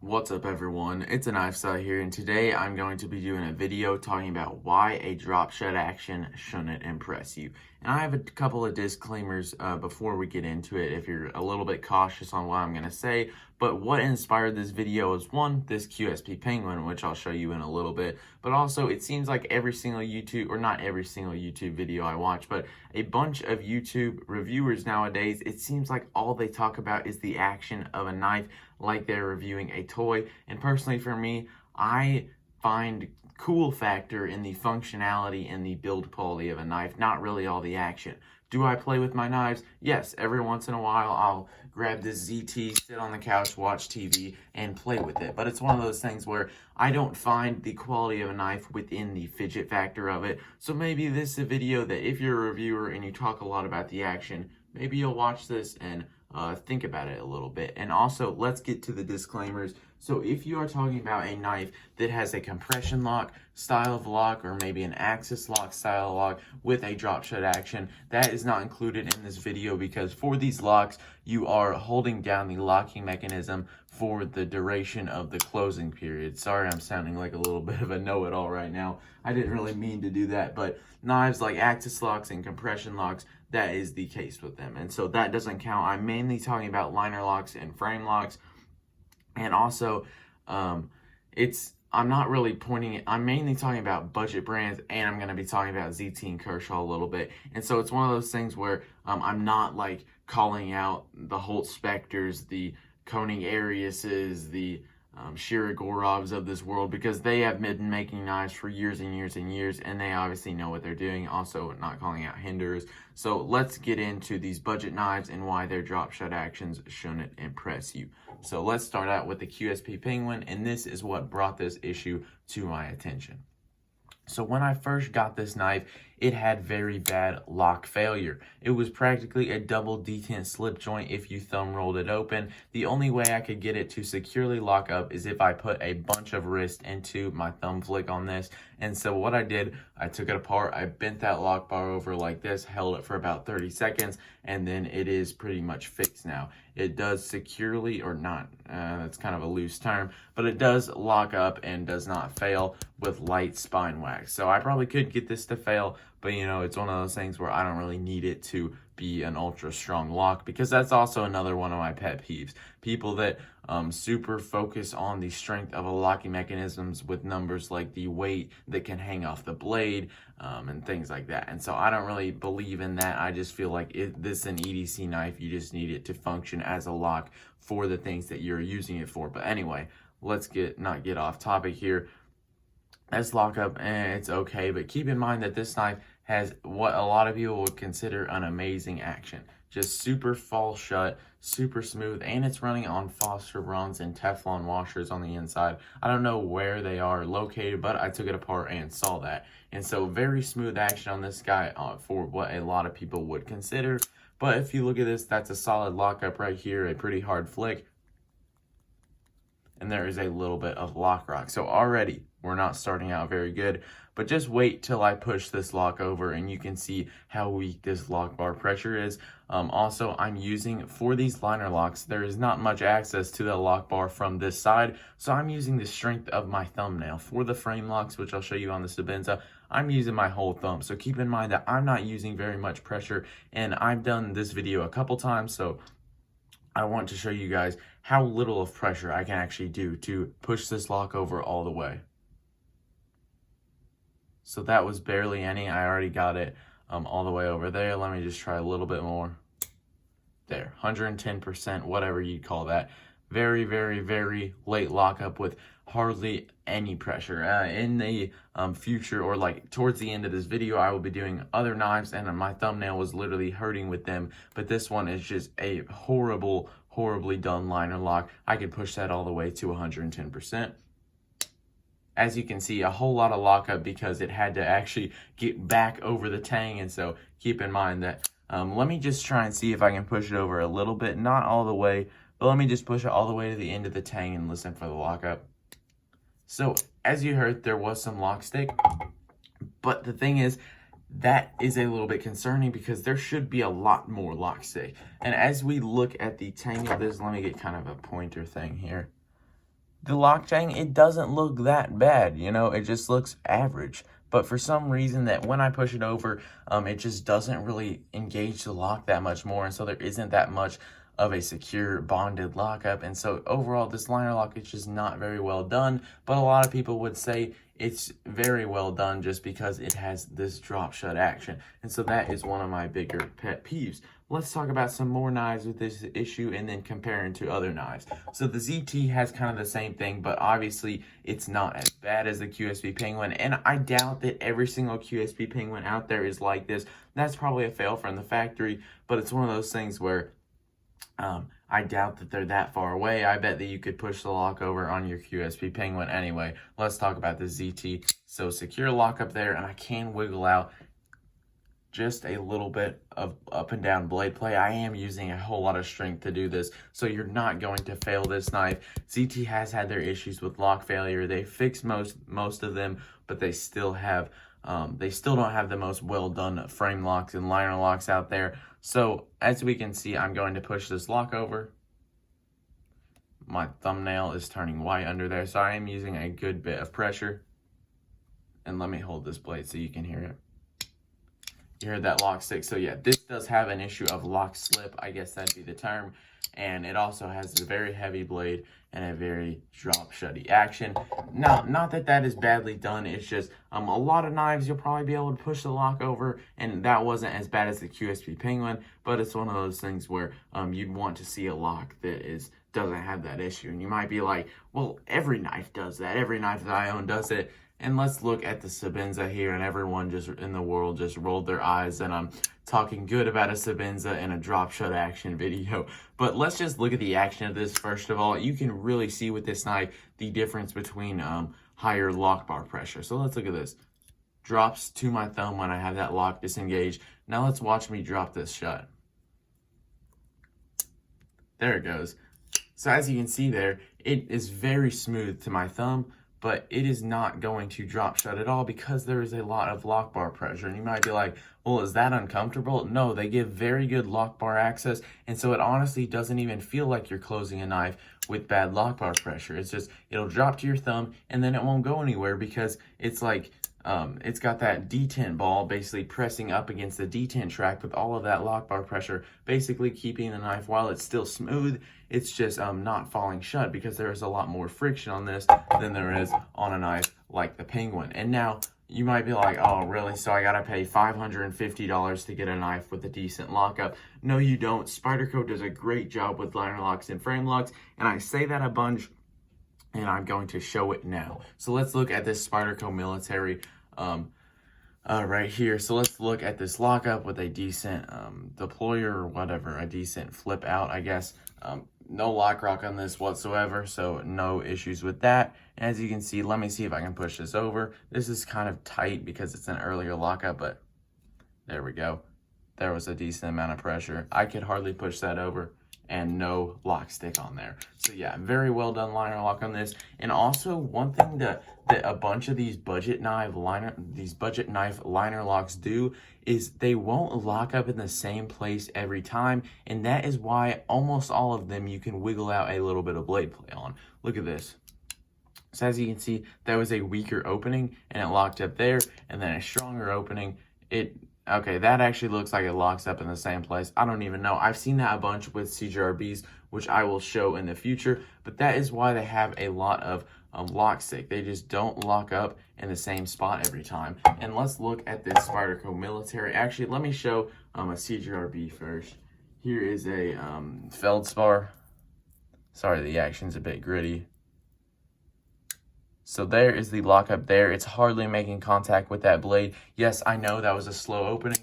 What's up everyone, it's a Knife Side here, and today I'm going to be doing a video talking about why a drop shot action shouldn't impress you. And I have a couple of disclaimers before we get into it if you're a little bit cautious on what I'm going to say. But what inspired this video is one, this QSP Penguin, which I'll show you in a little bit. But also it seems like every single YouTube, or not every single YouTube video I watch, but a bunch of YouTube reviewers nowadays, it seems like all they talk about is the action of a knife, like they're reviewing a toy. And personally for me, I find cool factor in the functionality and the build quality of a knife, not really all the action. Do I play with my knives? Yes, every once in a while I'll grab this ZT, sit on the couch, watch TV, and play with it. But it's one of those things where I don't find the quality of a knife within the fidget factor of it. So maybe this is a video that if you're a reviewer and you talk a lot about the action, maybe you'll watch this and think about it a little bit. And also, let's get to the disclaimers. So if you are talking about a knife that has a compression lock style of lock, or maybe an axis lock style lock with a drop shot action, that is not included in this video, because for these locks, you are holding down the locking mechanism for the duration of the closing period. Sorry, I'm sounding like a little bit of a know-it-all right now. I didn't really mean to do that, but knives like axis locks and compression locks, that is the case with them. And so that doesn't count. I'm mainly talking about liner locks and frame locks. And also, I'm not really I'm mainly talking about budget brands, and I'm going to be talking about ZT and Kershaw a little bit. And so it's one of those things where I'm not like calling out the Holt Specters, the Koenig Ariuses, the Shiragorovs of this world, because they have been making knives for years and years and years, and they obviously know what they're doing. Also, not calling out Hinders. So let's get into these budget knives and why their drop shot actions shouldn't impress you. So let's start out with the QSP Penguin, and this is what brought this issue to my attention. So when I first got this knife, it had very bad lock failure. It was practically a double detent slip joint if you thumb rolled it open. The only way I could get it to securely lock up is if I put a bunch of wrist into my thumb flick on this. And so what I did, I took it apart, I bent that lock bar over like this, held it for about 30 seconds, and then it is pretty much fixed now. It does securely, or not, that's kind of a loose term, but it does lock up and does not fail with light spine wax. So I probably could get this to fail, but you know, it's one of those things where I don't really need it to be an ultra strong lock, because that's also another one of my pet peeves. People that super focus on the strength of a locking mechanisms with numbers like the weight that can hang off the blade and things like that. And so I don't really believe in that. I just feel like this is an EDC knife. You just need it to function as a lock for the things that you're using it for. But anyway, let's not get off topic here. As lockup, it's okay, but keep in mind that this knife has what a lot of people would consider an amazing action. Just super fall shut, super smooth, and it's running on phosphor bronze and Teflon washers on the inside. I don't know where they are located, but I took it apart and saw that. And so very smooth action on this guy for what a lot of people would consider. But if you look at this, that's a solid lockup right here, a pretty hard flick. And there is a little bit of lock rock. So already we're not starting out very good, but just wait till I push this lock over and you can see how weak this lock bar pressure is. Also, I'm using, for these liner locks, there is not much access to the lock bar from this side, so I'm using the strength of my thumbnail. For the frame locks, which I'll show you on the Sebenza, I'm using my whole thumb. So keep in mind that I'm not using very much pressure, and I've done this video a couple times, so I want to show you guys how little of pressure I can actually do to push this lock over all the way. So that was barely any. I already got it all the way over there. Let me just try a little bit more. There, 110%, whatever you'd call that. Very, very, very late lockup with hardly any pressure. In the future, or like towards the end of this video, I will be doing other knives, and my thumbnail was literally hurting with them. But this one is just a horribly done liner lock. I could push that all the way to 110%. As you can see, a whole lot of lockup because it had to actually get back over the tang. And so keep in mind that, let me just try and see if I can push it over a little bit, not all the way, but let me just push it all the way to the end of the tang and listen for the lockup. So as you heard, there was some lock stick, but the thing is, that is a little bit concerning because there should be a lot more lock stick. And as we look at the tang of this, let me get kind of a pointer thing here. the lock-jacking, it doesn't look that bad, you know, it just looks average. But for some reason that when I push it over, it just doesn't really engage the lock that much more, and so there isn't that much of a secure bonded lockup. And so overall, this liner lock is just not very well done, but a lot of people would say it's very well done just because it has this drop shut action. And so that is one of my bigger pet peeves. Let's talk about some more knives with this issue and then comparing to other knives. So the ZT has kind of the same thing, but obviously it's not as bad as the QSP Penguin. And I doubt that every single QSP Penguin out there is like this. That's probably a fail from the factory, but it's one of those things where I doubt that they're that far away. I bet that you could push the lock over on your QSP Penguin anyway. Let's talk about the ZT. So secure lock up there, and I can wiggle out just a little bit of up and down blade play. I am using a whole lot of strength to do this, so you're not going to fail this knife. ZT has had their issues with lock failure. They fixed most of them, but they still have they still don't have the most well done frame locks and liner locks out there. So as we can see, I'm going to push this lock over. My thumbnail is turning white under there, so I am using a good bit of pressure. And let me hold this blade so you can hear it. You heard that lock stick. So yeah, this does have an issue of lock slip, I guess that'd be the term. And it also has a very heavy blade and a very drop shutty action. Now, not that that is badly done, it's just a lot of knives you'll probably be able to push the lock over, and that wasn't as bad as the QSP Penguin, but it's one of those things where you'd want to see a lock that doesn't have that issue. And you might be like, well, every knife does that. Every knife that I own does it. And let's look at the Sebenza here, and everyone just in the world just rolled their eyes, and I'm talking good about a Sebenza in a drop shut action video. But let's just look at the action of this first of all. You can really see with this knife the difference between higher lock bar pressure. So let's look at this. Drops to my thumb when I have that lock disengaged. Now let's watch me drop this shut. There it goes. So as you can see there, it is very smooth to my thumb, but it is not going to drop shut at all because there is a lot of lock bar pressure. And you might be like, well, is that uncomfortable? No, they give very good lock bar access, and so it honestly doesn't even feel like you're closing a knife with bad lock bar pressure. It's just, it'll drop to your thumb and then it won't go anywhere because it's like, it's got that detent ball basically pressing up against the detent track with all of that lock bar pressure, basically keeping the knife, while it's still smooth, it's just not falling shut because there is a lot more friction on this than there is on a knife like the Penguin. And now you might be like, oh, really? So I gotta pay $550 to get a knife with a decent lockup? No, you don't. Spyderco does a great job with liner locks and frame locks, and I say that a bunch, and I'm going to show it now. So let's look at this Spyderco military right here. So let's look at this lockup with a decent deployer or whatever, a decent flip out, I guess. No lock rock on this whatsoever, so no issues with that. And as you can see, let me see if I can push this over. This is kind of tight because it's an earlier lockup, but there we go. There was a decent amount of pressure. I could hardly push that over, and no lock stick on there. So yeah, very well done liner lock on this. And also one thing that a bunch of these budget knife liner locks do is they won't lock up in the same place every time, and that is why almost all of them you can wiggle out a little bit of blade play on. Look at this. So as you can see, that was a weaker opening and it locked up there, and then a stronger opening. Okay, that actually looks like it locks up in the same place. I don't even know. I've seen that a bunch with CGRBs, which I will show in the future, but that is why they have a lot of lock stick. They just don't lock up in the same spot every time. And let's look at this Spyderco military. Actually, let me show a CGRB first. Here is a feldspar. Sorry, the action's a bit gritty. So there is the lockup there. It's hardly making contact with that blade. Yes, I know that was a slow opening,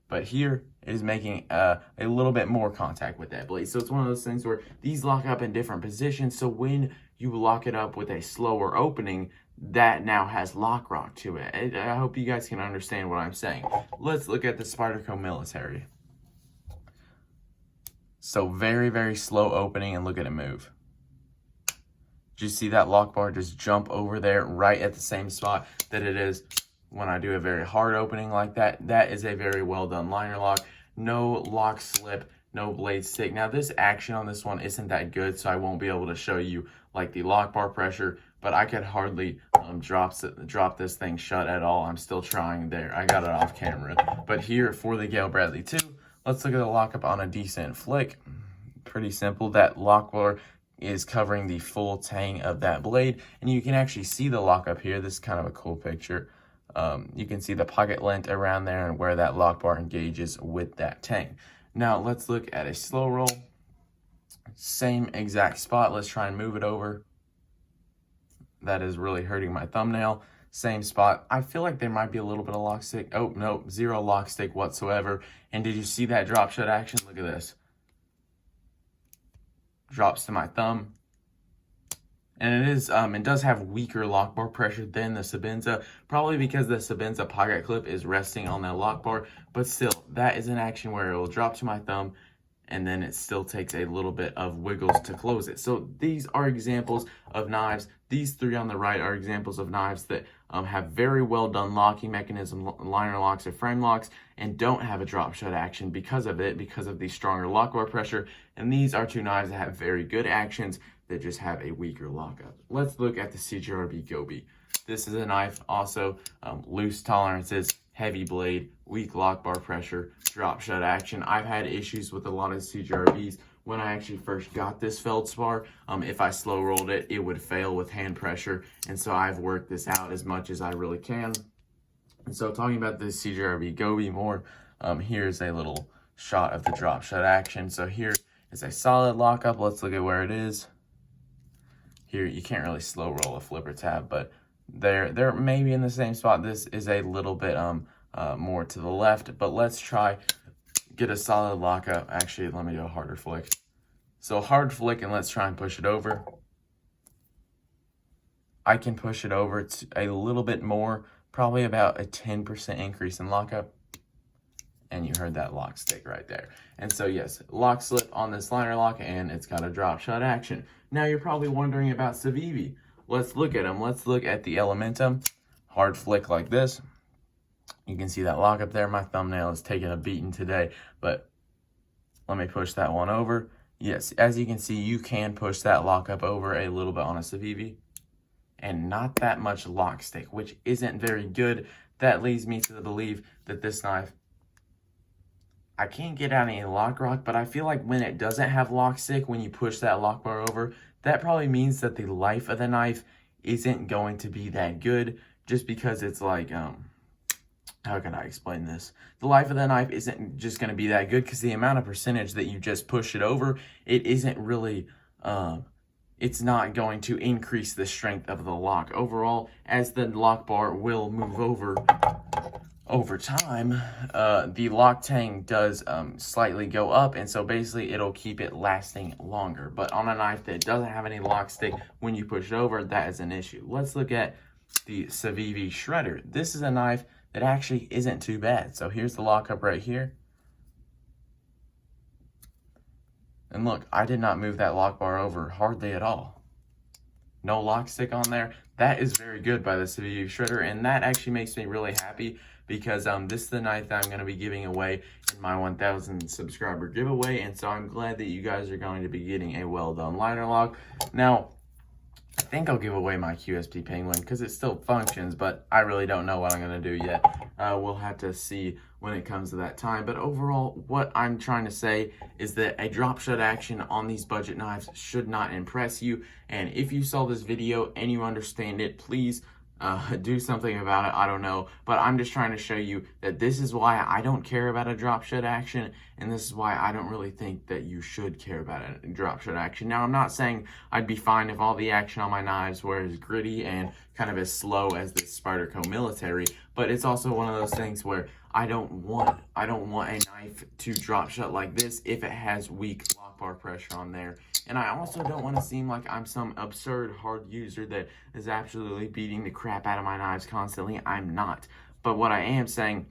but here it is making a little bit more contact with that blade. So it's one of those things where these lock up in different positions. So when you lock it up with a slower opening, that now has lock rock to it. I hope you guys can understand what I'm saying. Let's look at the Spyderco military. So very, very slow opening, and look at it move. Did you see that lock bar just jump over there right at the same spot that it is when I do a very hard opening like that? That is a very well done liner lock. No lock slip, no blade stick. Now this action on this one isn't that good, so I won't be able to show you like the lock bar pressure, but I could hardly drop this thing shut at all. I'm still trying there. I got it off camera. But here for the Gale Bradley 2, let's look at the lockup on a decent flick. Pretty simple. That lock bar is covering the full tang of that blade, and you can actually see the lockup here. This is kind of a cool picture. You can see the pocket length around there and where that lock bar engages with that tang. Now let's look at a slow roll. Same exact spot. Let's try and move it over. That is really hurting my thumbnail. Same spot. I feel like there might be a little bit of lock stick. Oh, no, zero lock stick whatsoever. And did you see that drop shut action? Look at this. Drops to my thumb. And it does have weaker lock bar pressure than the Sebenza, probably because the Sebenza pocket clip is resting on that lock bar. But still, that is an action where it will drop to my thumb, and then it still takes a little bit of wiggles to close it. So these are examples of knives. These three on the right are examples of knives that have very well done locking mechanism, liner locks or frame locks, and don't have a drop shut action because of the stronger lock bar pressure. And these are two knives that have very good actions that just have a weaker lockup. Let's look at the CJRB Gobi. This is a knife also, loose tolerances, heavy blade, weak lock bar pressure, drop shut action. I've had issues with a lot of CJRBs. When I actually first got this feldspar, if I slow rolled it, it would fail with hand pressure. And so I've worked this out as much as I really can. And so talking about the CJRB Gobi more, here's a little shot of the drop shut action. So here is a solid lockup. Let's look at where it is. Here, you can't really slow roll a flipper tab, but they're maybe in the same spot. This is a little bit more to the left, but let's try get a solid lockup. Actually, let me do a harder flick. So hard flick, and let's try and push it over. I can push it over to a little bit more, probably about a 10% increase in lockup. And you heard that lock stick right there. And so yes, lock slip on this liner lock, and it's got a drop shut action. Now you're probably wondering about Civivi. Let's look at them. Let's look at the Elementum. Hard flick like this. You can see that lock up there. My thumbnail is taking a beating today, but let me push that one over. Yes, as you can see, you can push that lock up over a little bit on a Civivi, and not that much lock stick, which isn't very good. That leads me to the belief that this knife, I can't get out any lock rock, but I feel like when it doesn't have lock stick, when you push that lock bar over, that probably means that the life of the knife isn't going to be that good, just because it's like, how can I explain this? The life of the knife isn't just going to be that good because the amount of percentage that you just push it over, it isn't really, it's not going to increase the strength of the lock. Overall, as the lock bar will move over time, the lock tang does slightly go up, and so basically it'll keep it lasting longer. But on a knife that doesn't have any lock stick, when you push it over, that is an issue. Let's look at the Civivi Shredder. This is a knife that actually isn't too bad. So here's the lockup right here. And look, I did not move that lock bar over hardly at all. No lock stick on there. That is very good by the Civivi Shredder, and that actually makes me really happy because this is the knife that I'm going to be giving away in my 1,000 subscriber giveaway, and so I'm glad that you guys are going to be getting a well done liner lock. Now, I think I'll give away my QSP Penguin because it still functions, but I really don't know what I'm going to do yet. We'll have to see when it comes to that time. But overall, what I'm trying to say is that a drop shut action on these budget knives should not impress you. And if you saw this video and you understand it, please do something about it. I don't know, but I'm just trying to show you that this is why I don't care about a drop shut action, and this is why I don't really think that you should care about a drop shut action. Now, I'm not saying I'd be fine if all the action on my knives were as gritty and kind of as slow as the Spyderco military, but it's also one of those things where I don't want a knife to drop shut like this if it has weak lock bar pressure on there. And I also don't want to seem like I'm some absurd hard user that is absolutely beating the crap out of my knives constantly. I'm not. But what I am saying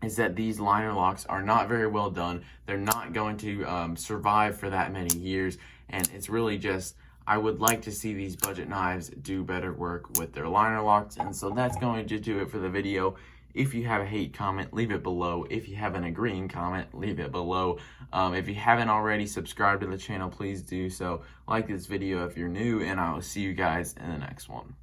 is that these liner locks are not very well done. They're not going to survive for that many years. And it's really just, I would like to see these budget knives do better work with their liner locks. And so that's going to do it for the video. If you have a hate comment, leave it below. If you have an agreeing comment, leave it below. If you haven't already subscribed to the channel, please do so. Like this video if you're new, and I will see you guys in the next one.